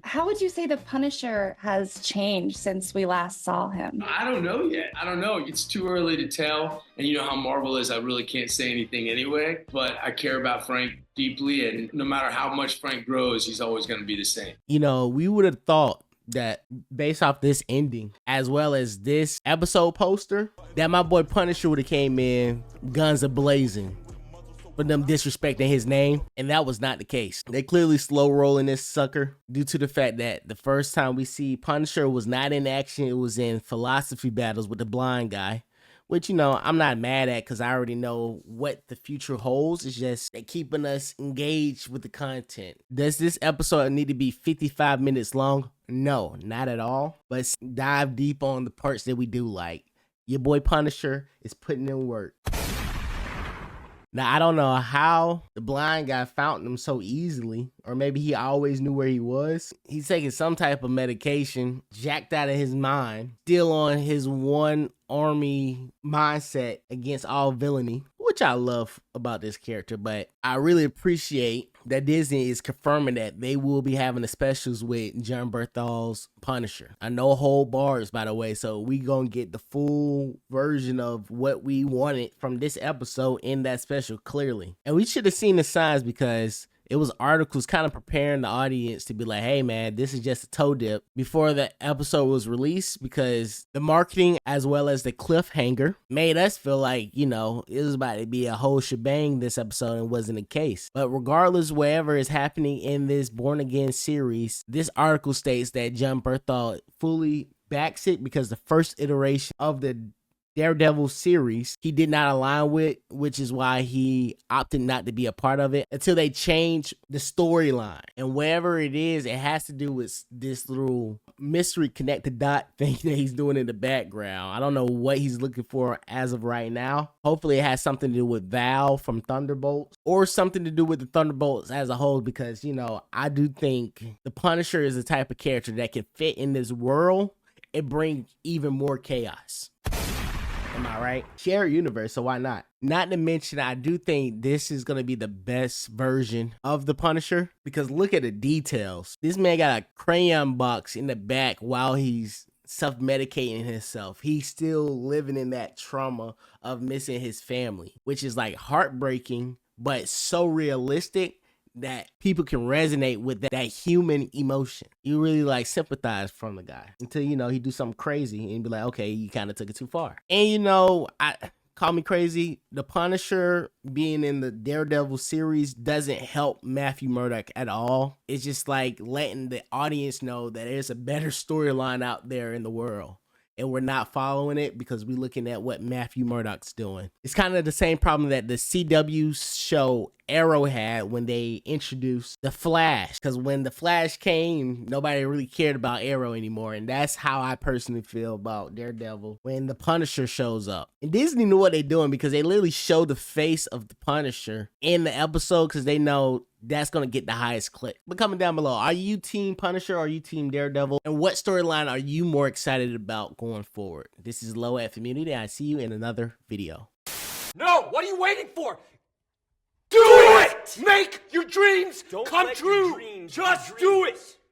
question. How would you say the Punisher has changed since we last saw him? I don't know yet. I don't know. It's too early to tell. And you know how Marvel is. I really can't say anything anyway. But I care about Frank deeply. And no matter how much Frank grows, he's always going to be the same. You know, we would have thought that based off this ending, as well as this episode poster, that my boy Punisher would have came in guns a-blazing for them disrespecting his name, and that was not the case. They clearly slow rolling this sucker due to the fact that the first time we see Punisher was not in action, it was in philosophy battles with the blind guy, which, you know, I'm not mad at because I already know what the future holds. It's just they keeping us engaged with the content. Does this episode need to be 55 minutes long? No, not at all. But let's dive deep on the parts that we do like. Your boy Punisher is putting in work. Now, I don't know how the blind guy found him so easily, or maybe he always knew where he was. He's taking some type of medication, jacked out of his mind, still on his one army mindset against all villainy, which I love about this character. But I really appreciate that Disney is confirming that they will be having the specials with Jon Bernthal's Punisher. I know whole bars, by the way, so we gonna get the full version of what we wanted from this episode in that special, clearly. And we should have seen the signs because it was articles kind of preparing the audience to be like, hey man, this is just a toe dip before the episode was released, because the marketing as well as the cliffhanger made us feel like, you know, it was about to be a whole shebang this episode, and wasn't the case. But regardless, whatever is happening in this Born Again series, this article states that Jon Bernthal fully backs it because the first iteration of the Daredevil series he did not align with, which is why he opted not to be a part of it until they change the storyline. And wherever it is, it has to do with this little mystery connected dot thing that he's doing in the background. I don't know what he's looking for as of right now. Hopefully it has something to do with Val from Thunderbolts, or something to do with the Thunderbolts as a whole, because, you know, I do think the Punisher is the type of character that can fit in this world and bring even more chaos. Am I right? Shared universe, so why not? Not to mention, I do think this is going to be the best version of the Punisher, because look at the details. This man got a crayon box in the back while he's self-medicating himself. He's still living in that trauma of missing his family, which is like heartbreaking, but so realistic that people can resonate with that human emotion. You really like sympathize from the guy until, you know, he do something crazy and be like, okay, you kind of took it too far. And, you know, call me crazy, the Punisher being in the Daredevil series doesn't help Matthew Murdock at all. It's just like letting the audience know that there's a better storyline out there in the world, and we're not following it because we're looking at what Matthew Murdock's doing. It's kind of the same problem that the CW show Arrow had when they introduced the Flash, because when the Flash came, nobody really cared about Arrow anymore. And that's how I personally feel about Daredevil when the Punisher shows up. And Disney knew what they're doing, because they literally show the face of the Punisher in the episode because they know that's going to get the highest click. But comment down below, are you team Punisher or are you team Daredevil? And what storyline are you more excited about going forward? This is Low at Community. I see you in another video. No, what are you waiting for? Do it! Make your dreams come true! Just do it!